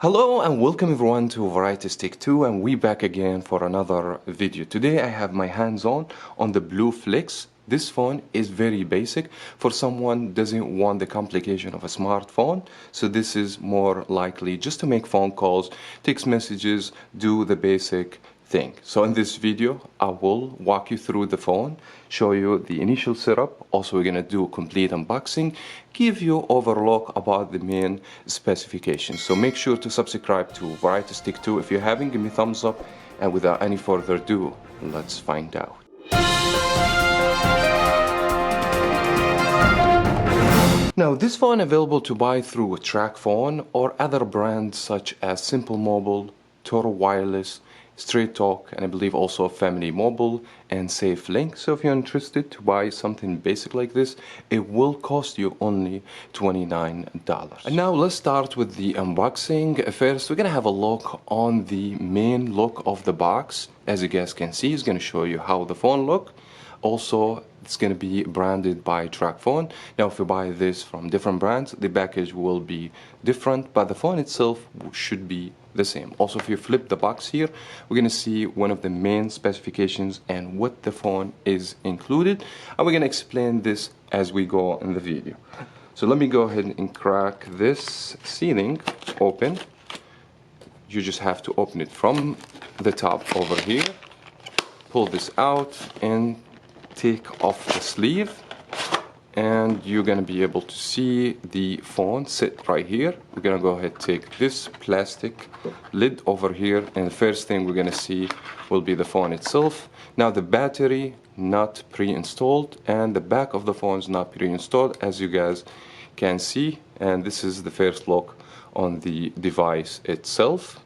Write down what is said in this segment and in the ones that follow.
Hello and welcome everyone to Varieties Take 2, and we back again for another video. Today I have my hands on the BLU FLEX. This phone is very basic for someone who doesn't want the complication of a smartphone. So this is more likely just to make phone calls, text messages, do the basic thing. So in this video I will walk you through the phone, show you the initial setup. Also we're gonna do a complete unboxing, give you overlook about the main specifications. So make sure to subscribe to Varieties Take 2 if you haven't. Give me a thumbs up, and without any further ado, let's find out. Now, this phone available to buy through Tracfone or other brands such as Simple Mobile, Toro Wireless, Straight Talk, and I believe also Family Mobile and Safe Link. So if you're interested to buy something basic like this, it will cost you only $29. And now let's start with the unboxing. First, we're gonna have a look on the main look of the box. As you guys can see, it's gonna show you how the phone look. Also, it's going to be branded by Tracfone. Now, if you buy this from different brands, the package will be different, but the phone itself should be the same. Also, if you flip the box here, we're going to see one of the main specifications and what the phone is included, and we're going to explain this as we go in the video. So let me go ahead and crack this sealing open. You just have to open it from the top over here, pull this out, and take off the sleeve, and you're gonna be able to see the phone sit right here. We're gonna go ahead and take this plastic lid over here, and the first thing we're gonna see will be the phone itself. Now, the battery not pre-installed, and the back of the phone is not pre-installed, as you guys can see, and this is the first look on the device itself.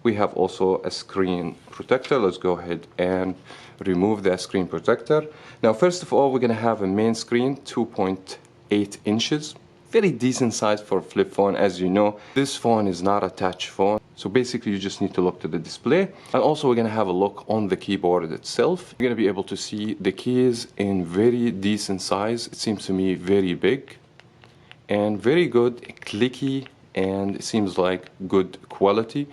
We have also a screen protector. Let's go ahead and remove the screen protector. Now, first of all, we're gonna have a main screen, 2.8 inches. Very decent size for a flip phone. As you know, this phone is not a touch phone. So basically, you just need to look to the display. And also, we're gonna have a look on the keyboard itself. You're gonna be able to see the keys in very decent size. It seems to me very big and very good, clicky, and it seems like good quality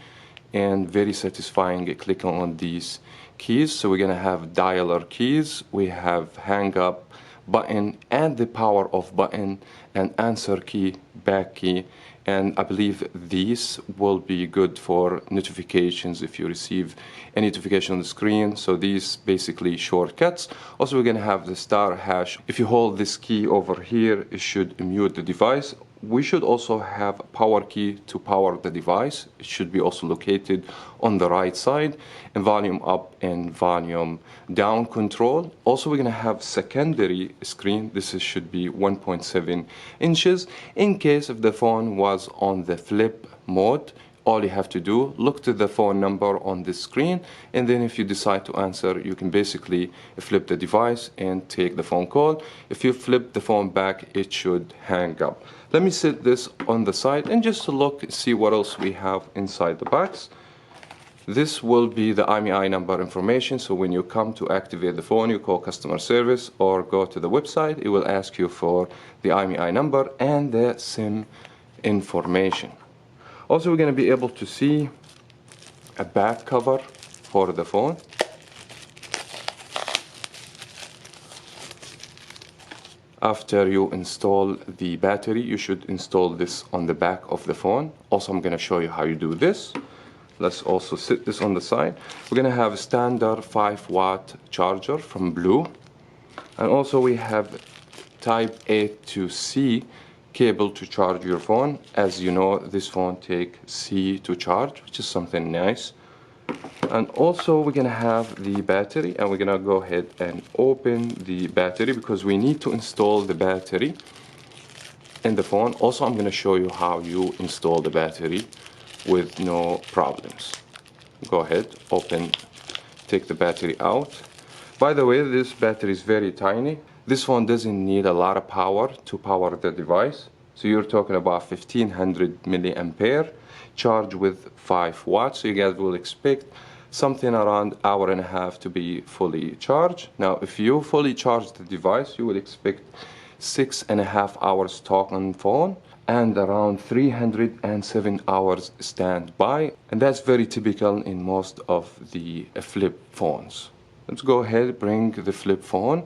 and very satisfying clicking on these keys. So we're gonna have dialer keys, we have hang up button and the power off button, and answer key, back key, and I believe these will be good for notifications if you receive a notification on the screen. So these basically shortcuts. Also, we're gonna have the star hash. If you hold this key over here, it should mute the device. We should also have a power key to power the device. It should be also located on the right side, and volume up and volume down control. Also, we're gonna have secondary screen. Should be 1.7 inches. In case if the phone was on the flip mode, all you have to do, look to the phone number on the screen, and then if you decide to answer, you can basically flip the device and take the phone call. If you flip the phone back, it should hang up. Let me set this on the side and just to look, see what else we have inside the box. This will be the IMEI number information, so when you come to activate the phone, you call customer service or go to the website, it will ask you for the IMEI number and the SIM information. Also, we're going to be able to see a back cover for the phone. After you install the battery, you should install this on the back of the phone. Also, I'm going to show you how you do this. Let's also sit this on the side. We're going to have a standard 5-watt charger from BLU. And also we have type A to C cable to charge your phone. As you know, this phone takes C to charge, which is something nice. And also we're gonna have the battery, and we're gonna go ahead and open the battery because we need to install the battery in the phone. Also, I'm gonna show you how you install the battery with no problems. Go ahead, open, take the battery out. By the way, this battery is very tiny. This phone doesn't need a lot of power to power the device. So you're talking about 1500 milliampere charge with 5 watts. So you guys will expect something around hour and a half to be fully charged. Now, if you fully charge the device, you will expect 6.5 hours talk on phone and around 307 hours standby, and that's very typical in most of the flip phones. Let's go ahead, bring the flip phone.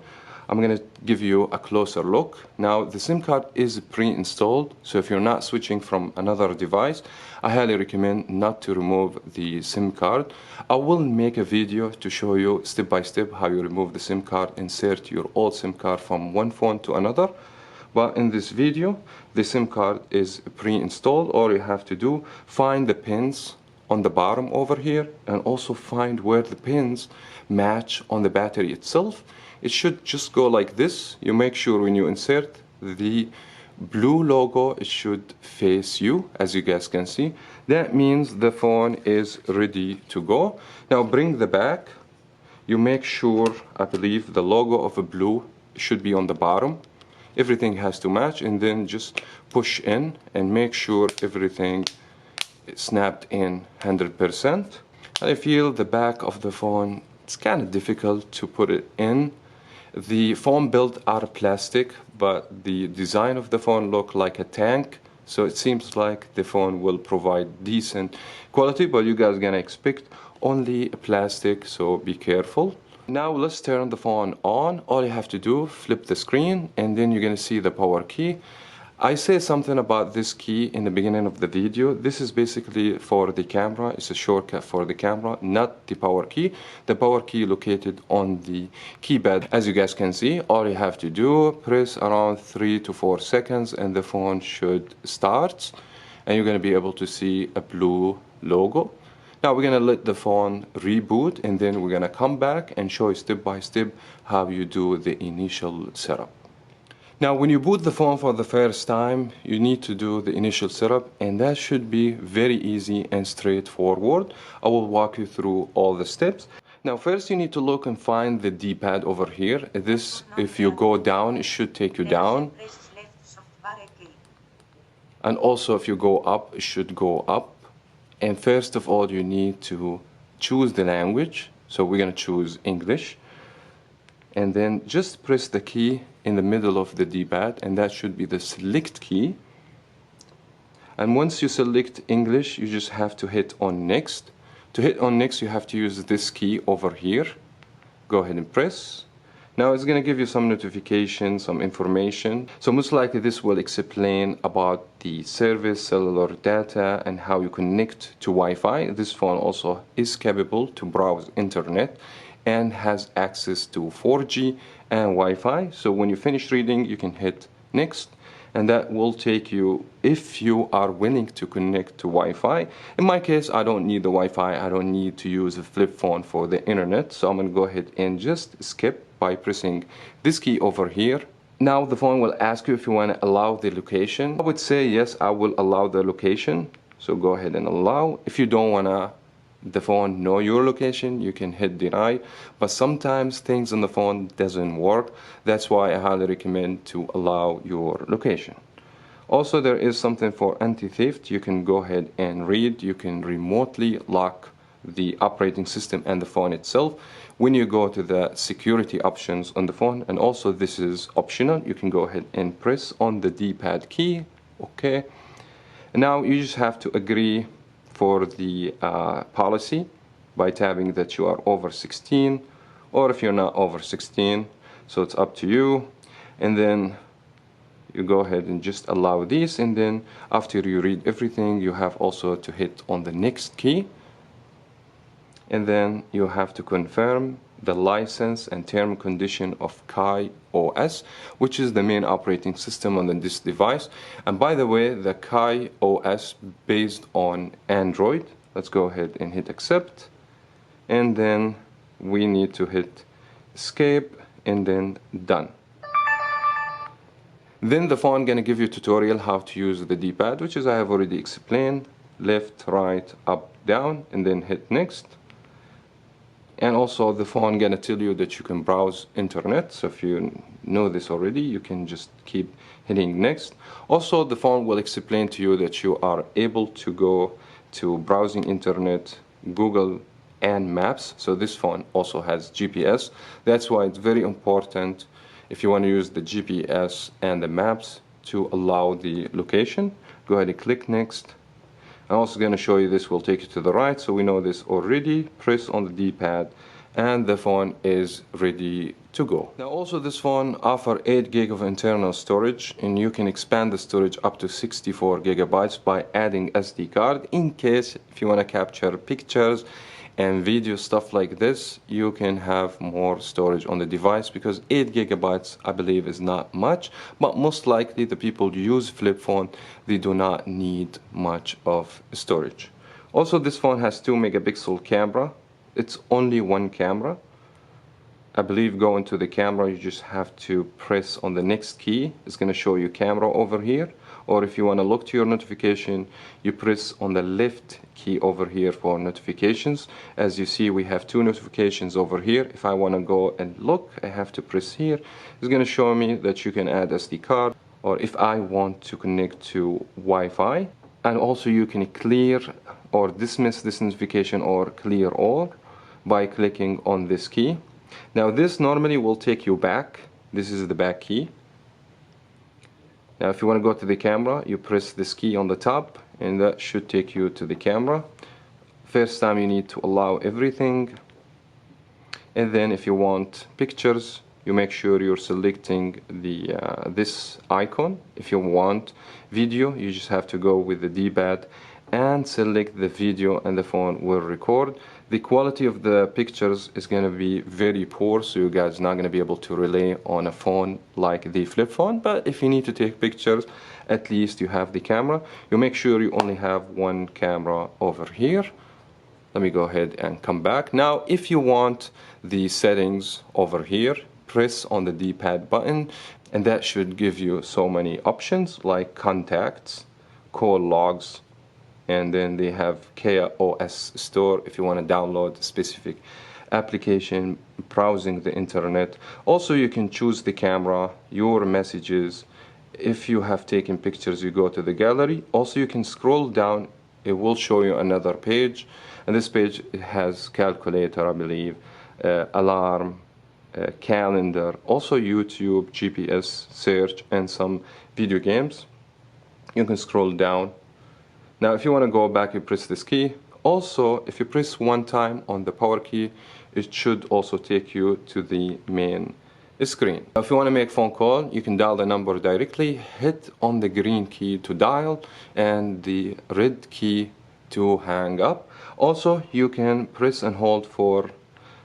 I'm going to give you a closer look. Now the SIM card is pre-installed, so if you're not switching from another device, I highly recommend not to remove the SIM card. I will make a video to show you step by step how you remove the SIM card, insert your old SIM card from one phone to another. But in this video, the SIM card is pre-installed. All you have to do, find the pins on the bottom over here, and also find where the pins match on the battery itself. It should just go like this. You make sure when you insert the blue logo, it should face you, as you guys can see. That means the phone is ready to go. Now bring the back. You make sure, I believe the logo of a blue should be on the bottom. Everything has to match, and then just push in and make sure everything is snapped in 100%. I feel the back of the phone, it's kind of difficult to put it in. The phone built out of plastic, but the design of the phone looked like a tank, so it seems like the phone will provide decent quality, but you guys gonna expect only plastic, so be careful. Now let's turn the phone on. All you have to do, flip the screen, and then you're gonna see the power key. I say something about this key in the beginning of the video. This is basically for the camera. It's a shortcut for the camera, not the power key. The power key located on the keypad. As you guys can see, all you have to do, press around 3 to 4 seconds and the phone should start. And you're going to be able to see a blue logo. Now we're going to let the phone reboot, and then we're going to come back and show you step by step how you do the initial setup. Now when you boot the phone for the first time, you need to do the initial setup, and that should be very easy and straightforward. I will walk you through all the steps. Now first you need to look and find the D-pad over here. This, if you go down, it should take you down. And also if you go up, it should go up. And first of all, you need to choose the language. So we're going to choose English. And then just press the key in the middle of the D-pad, and that should be the select key. And once you select English, you just have to hit on next. To hit on next, you have to use this key over here. Go ahead and press. Now it's going to give you some notification, some information. So most likely this will explain about the service, cellular data, and how you connect to Wi-Fi. This phone also is capable to browse internet and has access to 4G and Wi-Fi. So when you finish reading, you can hit next, and that will take you, if you are willing to connect to Wi-Fi. In my case, I don't need the Wi-Fi. I don't need to use a flip phone for the internet. So I'm going to go ahead and just skip by pressing this key over here. Now the phone will ask you if you want to allow the location. I would say yes, I will allow the location. So go ahead and allow. If you don't want to the phone know your location, you can hit deny, but sometimes things on the phone doesn't work. That's why I highly recommend to allow your location. Also, there is something for anti-theft. You can go ahead and read. You can remotely lock the operating system and the phone itself when you go to the security options on the phone. And also this is optional. You can go ahead and press on the D-pad key. Okay, and now you just have to agree for the policy by tapping that you are over 16, or if you're not over 16, so it's up to you. And then you go ahead and just allow these, and then after you read everything, you have also to hit on the next key, and then you have to confirm the license and term condition of Kai OS, which is the main operating system on this device. And by the way, the Kai OS based on Android. Let's go ahead and hit accept, and then we need to hit escape and then done. Then the phone gonna give you a tutorial how to use the D-pad, which is I have already explained. Left, right, up, down, and then hit next. And also the phone gonna tell you that you can browse internet. So if you know this already, you can just keep hitting next. Also the phone will explain to you that you are able to go to browsing internet, Google, and Maps. So this phone also has GPS. That's why it's very important, if you want to use the GPS and the Maps, to allow the location. Go ahead and click next. I'm also going to show you this will take you to the right, so we know this already. Press on the D-pad and the phone is ready to go. Now also this phone offers 8 gig of internal storage, and you can expand the storage up to 64 gigabytes by adding SD card in case if you want to capture pictures and video stuff like this. You can have more storage on the device, because 8 gigabytes I believe is not much, but most likely the people who use flip phone, they do not need much of storage. Also this phone has 2 megapixel camera. It's only one camera. I believe going to the camera you just have to press on the next key. It's going to show you camera over here, or if you want to look to your notification, you press on the left key over here for notifications. As you see, we have 2 notifications over here. If I want to go and look, I have to press here. It's going to show me that you can add SD card, or if I want to connect to Wi-Fi. And also you can clear or dismiss this notification or clear all by clicking on this key. Now this normally will take you back. This is the back key. Now if you want to go to the camera, you press this key on the top and that should take you to the camera. First time you need to allow everything, and then if you want pictures, you make sure you're selecting the this icon. If you want video, you just have to go with the D-pad and select the video, and the phone will record. The quality of the pictures is going to be very poor, so you guys are not going to be able to rely on a phone like the flip phone. But if you need to take pictures, at least you have the camera. You make sure you only have one camera over here. Let me go ahead and come back. Now if you want the settings over here, press on the D-pad button, and that should give you so many options like contacts, call logs, and then they have KOS store if you want to download a specific application, browsing the internet. Also you can choose the camera, your messages. If you have taken pictures, you go to the gallery. Also you can scroll down, it will show you another page, and this page has calculator, I believe, alarm, calendar, also YouTube, GPS, search, and some video games. You can scroll down. Now if you want to go back, you press this key. Also if you press one time on the power key, it should also take you to the main screen. If you want to make phone call, you can dial the number directly. Hit on the green key to dial and the red key to hang up. Also you can press and hold for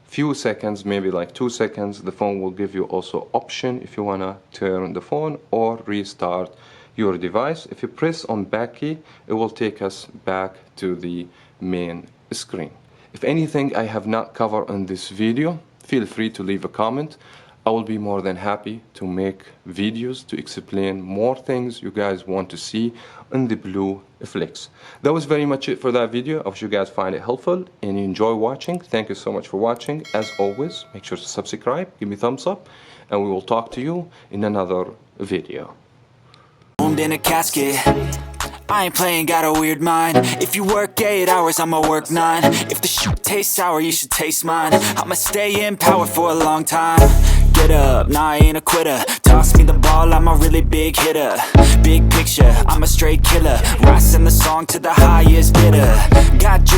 few seconds, maybe like 2 seconds. The phone will give you also option if you want to turn the phone or restart your device. If you press on back key, it will take us back to the main screen. If anything I have not covered in this video, feel free to leave a comment. I will be more than happy to make videos to explain more things you guys want to see in the BLU FLEX. That was very much it for that video. I wish you guys find it helpful and you enjoy watching. Thank you so much for watching. As always, make sure to subscribe, give me a thumbs up, and we will talk to you in another video. In a casket, I ain't playing, got a weird mind. If you work 8 hours, I'ma work 9. If the shoot tastes sour, you should taste mine. I'ma stay in power for a long time. Get up, nah, I ain't a quitter. Toss me the ball, I'm a really big hitter. Big picture, I'm a straight killer. Rising the song to the highest bidder. Got